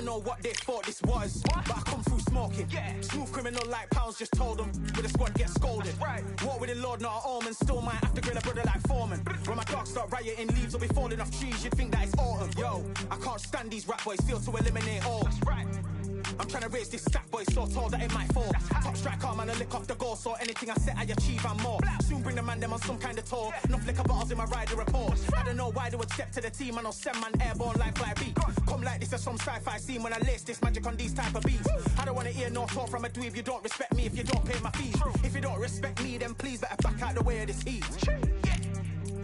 don't know what they thought this was, but I come through smoking. Smooth criminal like pounds, just told them with a squad get scolded. Walk with the Lord, not an omen. Still might have to grill a brother like Foreman. When my dogs start rioting, leaves will be falling off trees. You'd think that it's autumn. Yo, I can't stand these rap boys, feel to eliminate all. I'm trying to raise this stack, boy, so tall that it might fall. Top striker, man, I lick off the goal, so anything I set, I achieve and more. Soon bring the man them on some kind of tour. No flicker bottles in my rider report. I don't know why they would step to the team, I know send man airborne like fly beat. Come like this as some sci-fi scene when I lace this magic on these type of beats. I don't want to hear no talk from a dweeb. You don't respect me if you don't pay my fees. If you don't respect me, then please better back out the way of this heat.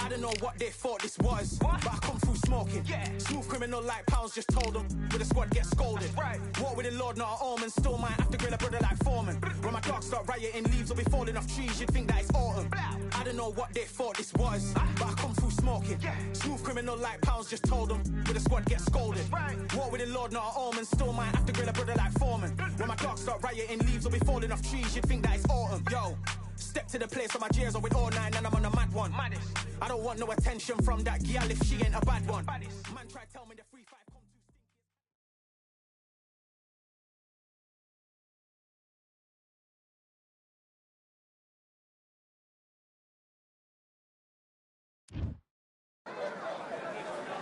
I don't know what they thought this was, but I come through smoking. Smooth criminal like pounds, just told them with a squad get scolded. Walk with the Lord, not an omen. Still might have to grill a brother like Foreman. When my dogs start rioting, leaves will be falling off trees. You'd think that it's autumn. I don't know what they thought this was, but I come through smoking. Smooth criminal like pounds, just told them with a squad get scolded. Walk with the Lord, not an omen. Still might have to grill a brother like Foreman. When my dogs start rioting, leaves will be falling off trees. You'd think that it's autumn. Yo, step to the place where my J's are with all nine and I'm on a mad one. I don't want no attention from that girl if she ain't a bad one. Man try tell me the 3-5 come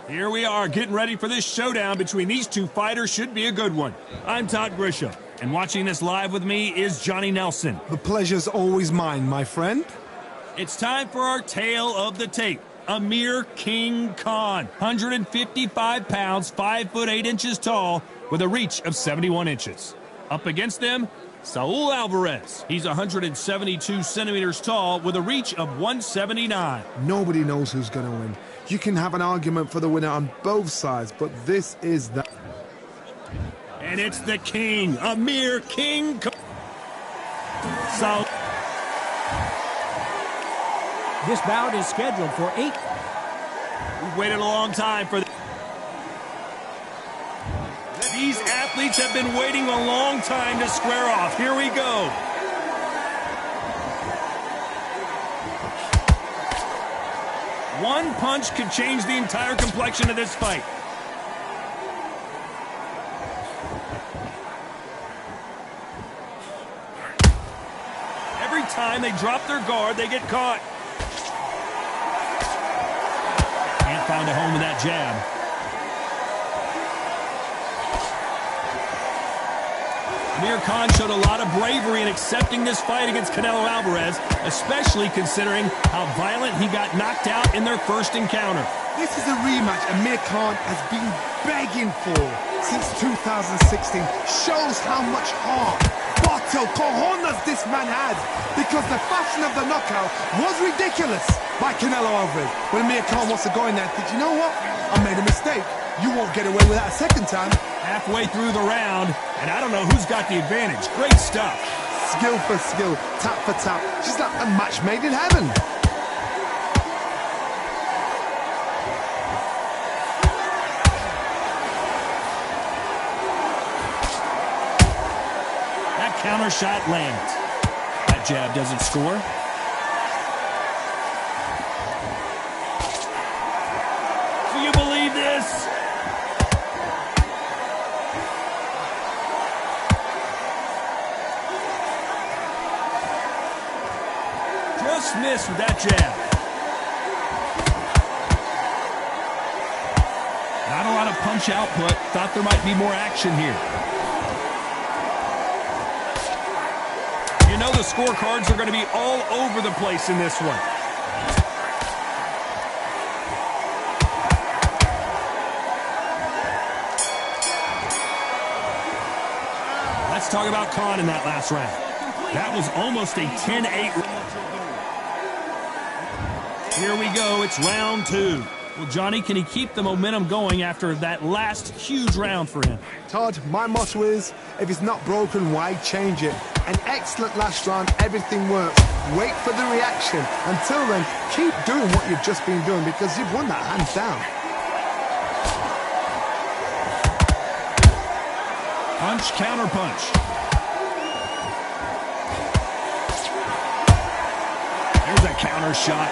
too. Here we are getting ready for this showdown between these two fighters. Should be a good one. I'm Todd Grisham, and watching this live with me is Johnny Nelson. The pleasure's always mine, my friend. It's time for our tale of the tape. Amir King Khan, 155 pounds, 5 foot 8 inches tall, with a reach of 71 inches. Up against them, Saul Alvarez. He's 172 centimeters tall, with a reach of 179. Nobody knows who's going to win. You can have an argument for the winner on both sides, but this is the... And it's the king, Amir King Khan. Saul. This bout is scheduled for 8. We've waited a long time for this. These athletes have been waiting a long time to square off. Here we go. One punch could change the entire complexion of this fight. Every time they drop their guard, they get caught. Can't find a home with that jab. Amir Khan showed a lot of bravery in accepting this fight against Canelo Alvarez, especially considering how violent he got knocked out in their first encounter. This is a rematch Amir Khan has been begging for since 2016. Shows how much heart, bottle, cojones this man had, because the fashion of the knockout was ridiculous by Canelo Alvarez. When Amir Khan wants to go in there, think, you know what? I made a mistake. You won't get away with that a second time. Halfway through the round, and I don't know who's got the advantage. Great stuff. Skill for skill, tap for tap. Just like a match made in heaven. That counter shot lands. That jab doesn't score. Do you believe this? Just missed with that jab. Not a lot of punch output. Thought there might be more action here. You know the scorecards are going to be all over the place in this one. Let's talk about Khan in that last round. That was almost a 10-8. Here we go, it's round 2. Well, Johnny, can he keep the momentum going after that last huge round for him? Todd, my motto is, if it's not broken, why change it? An excellent last round, everything works. Wait for the reaction. Until then, keep doing what you've just been doing, because you've won that hands down. Punch, counter punch. Here's a counter shot.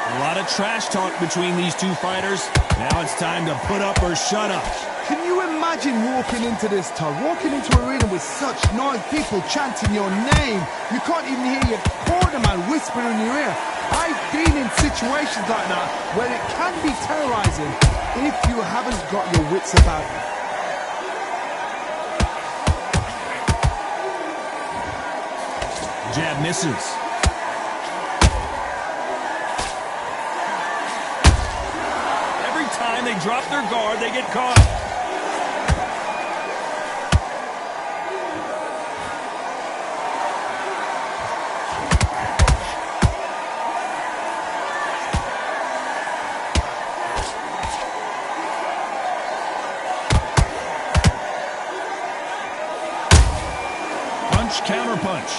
A lot of trash talk between these two fighters. Now it's time to put up or shut up. Can you imagine walking into this, Todd? Walking into an arena with such noise, people chanting your name. You can't even hear your cornerman whispering in your ear. I've been in situations like that where it can be terrorizing if you haven't got your wits about you. Jab misses. Every time they drop their guard, they get caught. Punch, counter punch.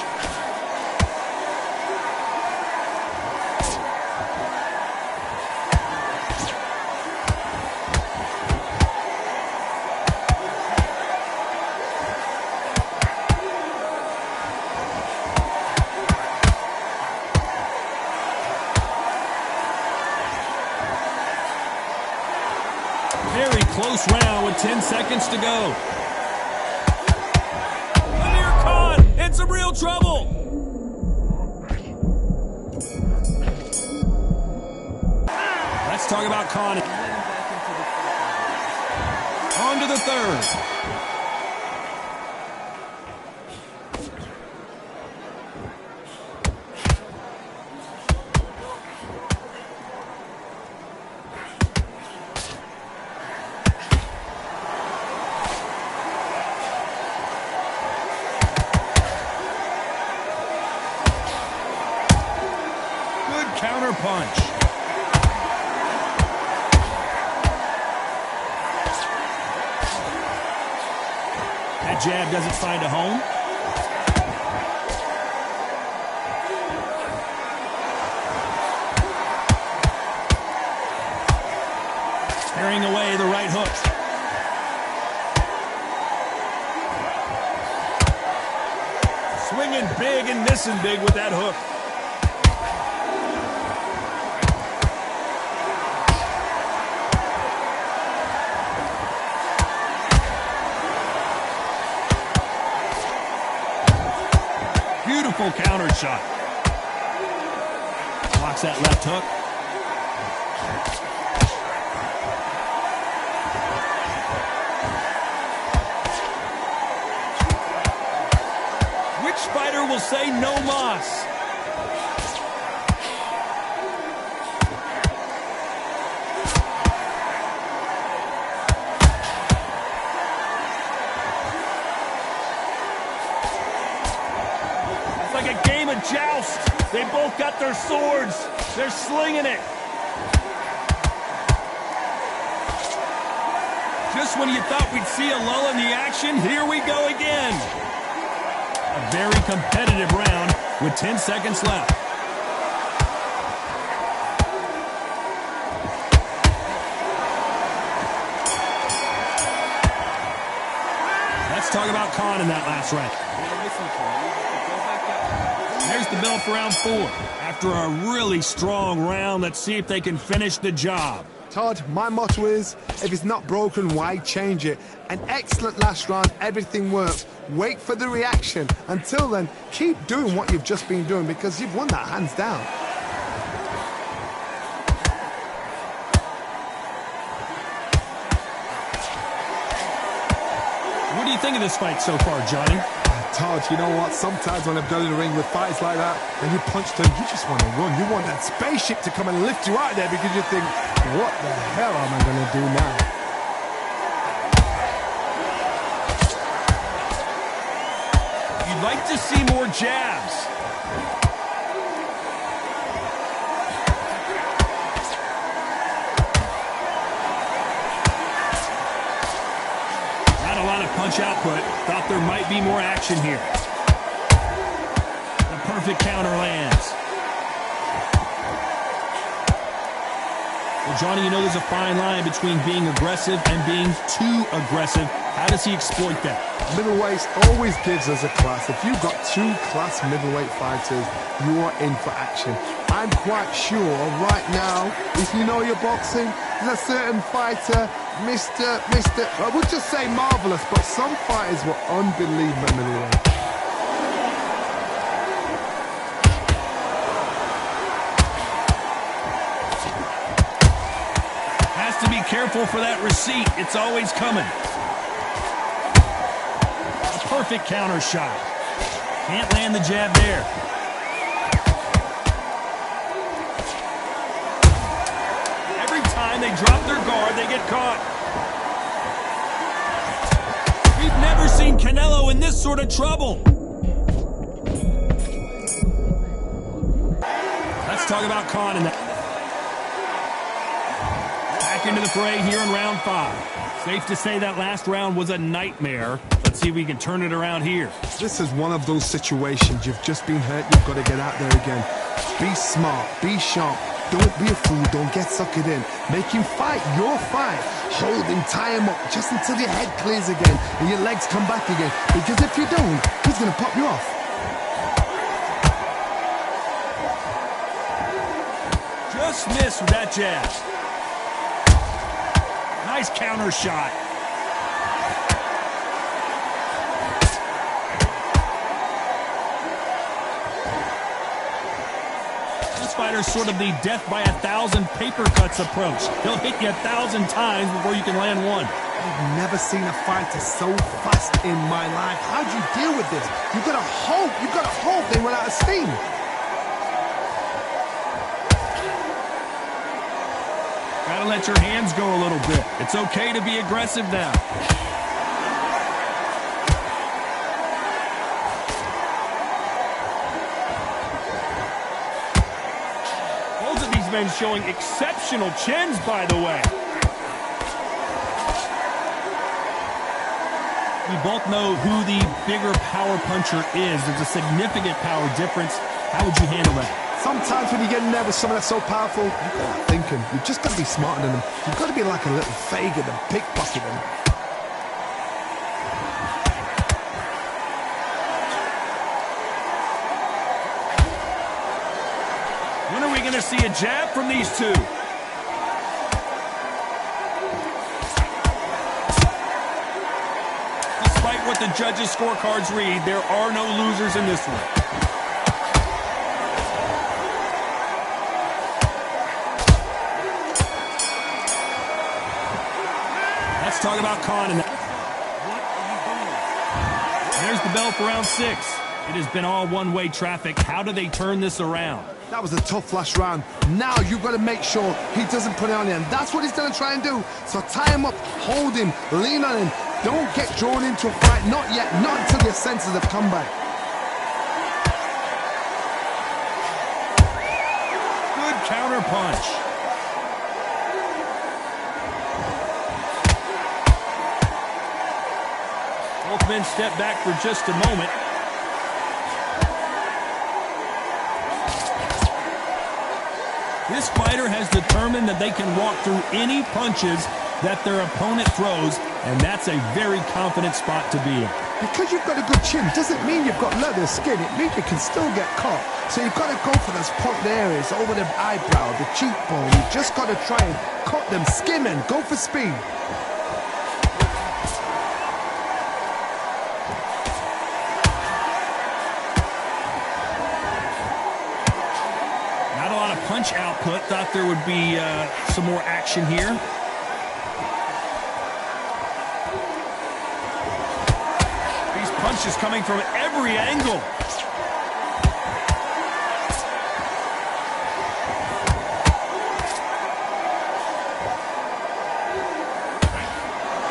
Very close round with 10 seconds to go. Amir Khan in some real trouble. Let's talk about Khan. On to the third. Counter punch. That jab doesn't find a home. Tearing away the right hook. Swinging big and missing big with that hook. Beautiful counter shot. Blocks that left hook. Which fighter will say no mas? Like a game of joust. They both got their swords. They're slinging it. Just when you thought we'd see a lull in the action, here we go again. A very competitive round with 10 seconds left. Let's talk about Khan in that last round. There's the bell for round 4. After a really strong round, let's see if they can finish the job. Todd, my motto is, if it's not broken, why change it? An excellent last round, everything works. Wait for the reaction. Until then, keep doing what you've just been doing because you've won that hands down. What do you think of this fight so far, Johnny? Todd, you know what? Sometimes when I've done in the ring with fights like that, and you punch them, you just want to run. You want that spaceship to come and lift you out there because you think, what the hell am I going to do now? You'd like to see more jabs. Not a lot of punch output. Thought there might be more action here. The perfect counter lands. Well, Johnny, you know there's a fine line between being aggressive and being too aggressive. How does he exploit that? Middleweight always gives us a class. If you've got two class middleweight fighters, you are in for action. I'm quite sure right now, if you know your boxing, there's a certain fighter, I would just say marvelous, but some fighters were unbelievable middleweight. Has to be careful for that receipt. It's always coming. A perfect counter shot. Can't land the jab there. Every time they drop their guard, they get caught. We've never seen Canelo in this sort of trouble. Let's talk about Khan in that. Back into the fray here in round 5. Safe to say that last round was a nightmare. Let's see if we can turn it around here. This is one of those situations. You've just been hurt. You've got to get out there again. Be smart. Be sharp. Don't be a fool. Don't get suckered in. Make him fight your fight. Hold him, tie him up just until your head clears again and your legs come back again. Because if you don't, he's going to pop you off. Just missed with that jab. Nice counter shot. This fighter's sort of the death by 1,000 paper cuts approach. He'll hit you 1,000 times before you can land one. I've never seen a fighter so fast in my life. How'd you deal with this? You've got to hope they run out of steam. Gotta let your hands go a little bit. It's okay to be aggressive now. Both of these men showing exceptional chins, by the way. We both know who the bigger power puncher is. There's a significant power difference. How would you handle that? Sometimes when you get in there with someone that's so powerful, you've got to think him. You've just got to be smarter than them. You've got to be like a little Fagin and pickpocket him. When are we going to see a jab from these two? Despite what the judges' scorecards read, there are no losers in this one. Talk about Khan in that. There's the bell for round 6. It has been all one-way traffic. How do they turn this around? That was a tough last round. Now you've got to make sure he doesn't put it on you, and that's what he's going to try and do. So tie him up, hold him, lean on him. Don't get drawn into a fight. Not yet. Not until your senses have come back. Good counter punch. Both men step back for just a moment. This fighter has determined that they can walk through any punches that their opponent throws, and that's a very confident spot to be in. Because you've got a good chin doesn't mean you've got leather skin. It means you can still get caught. So you've got to go for those point areas, over the eyebrow, the cheekbone. You've just got to try and cut them, skim and go for speed. Punch output. Thought there would be some more action here. These punches coming from every angle.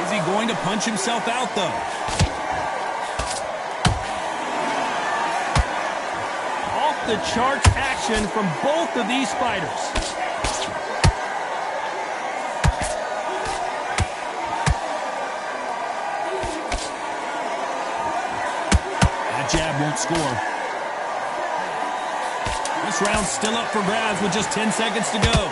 Is he going to punch himself out, though? The charts action from both of these fighters. That jab won't score. This round's still up for grabs with just 10 seconds to go.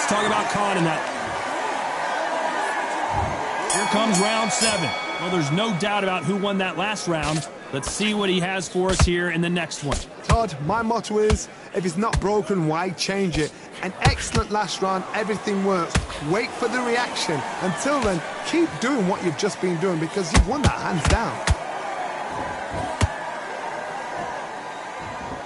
Let's talk about Khan in that. Here comes round 7. Well, there's no doubt about who won that last round. Let's see what he has for us here in the next one. Todd, my motto is, if it's not broken, why change it? An excellent last round, everything works. Wait for the reaction. Until then, keep doing what you've just been doing because you've won that hands down.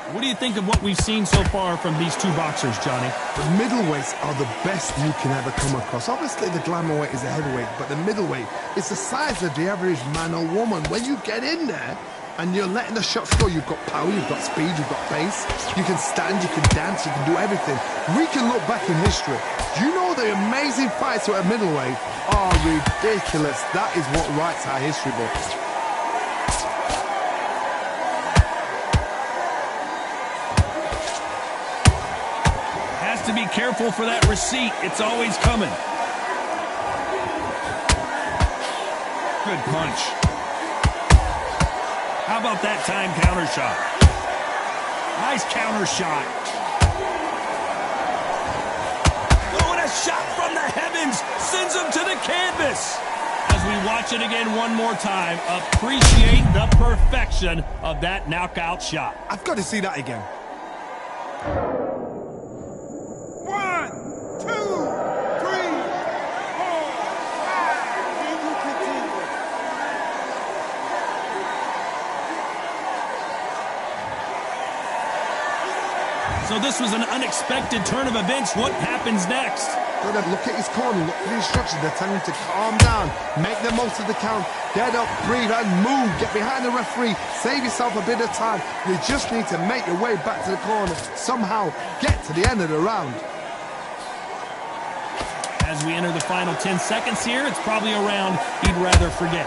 What do you think of what we've seen so far from these two boxers, Johnny? The middleweights are the best you can ever come across. Obviously, the glamour weight is a heavyweight, but the middleweight is the size of the average man or woman. When you get in there and you're letting the shots go, you've got power, you've got speed, you've got pace. You can stand, you can dance, you can do everything. We can look back in history. Do you know the amazing fights at middleweight are ridiculous? That is what writes our history books. To be careful for that receipt. It's always coming. Good punch. How about that time counter shot? Nice counter shot. Oh, and a shot from the heavens sends him to the canvas. As we watch it again one more time, appreciate the perfection of that knockout shot. I've got to see that again. So this was an unexpected turn of events. What happens next? Gotta look at his corner, look for the instructions. They're telling him to calm down, make the most of the count, get up, breathe, and move. Get behind the referee, save yourself a bit of time. You just need to make your way back to the corner. Somehow get to the end of the round. As we enter the final 10 seconds here, it's probably a round he'd rather forget.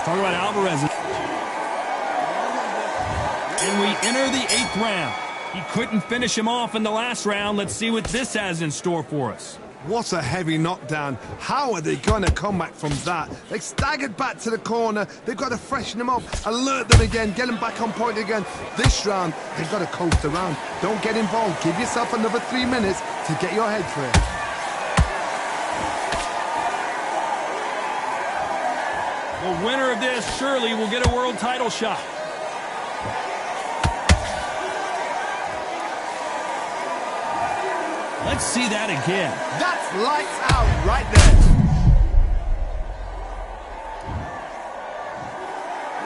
Talk about Alvarez. And we enter the 8th round. He couldn't finish him off in the last round. Let's see what this has in store for us. What a heavy knockdown. How are they going to come back from that? They staggered back to the corner. They've got to freshen them up, alert them again, get them back on point again. This round, they've got to coast around. Don't get involved. Give yourself another 3 minutes to get your head clear. The winner of this surely will get a world title shot. Let's see that again. That's lights out right there.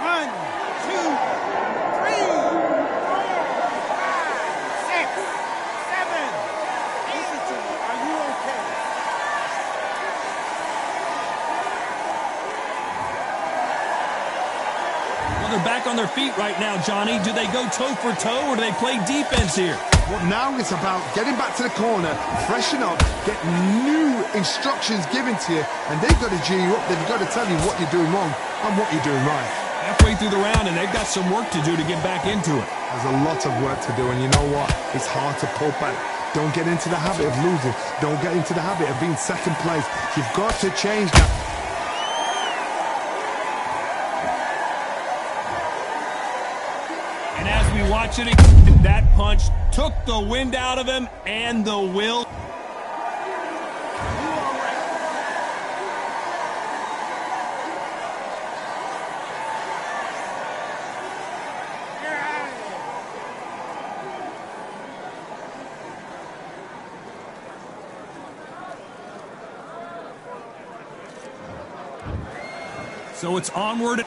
1, 2, 3, 4, 5, 6, 7. Are you okay? Well, they're back on their feet right now, Johnny. Do they go toe for toe or do they play defense here? Well, now it's about getting back to the corner, freshen up, get new instructions given to you, and they've got to G you up. They've got to tell you what you're doing wrong and what you're doing right. Halfway through the round, and they've got some work to do to get back into it. There's a lot of work to do, and you know what? It's hard to pull back. Don't get into the habit of losing. Don't get into the habit of being second place. You've got to change that. And as we watch it, that punch took the wind out of him and the will. So it's onward.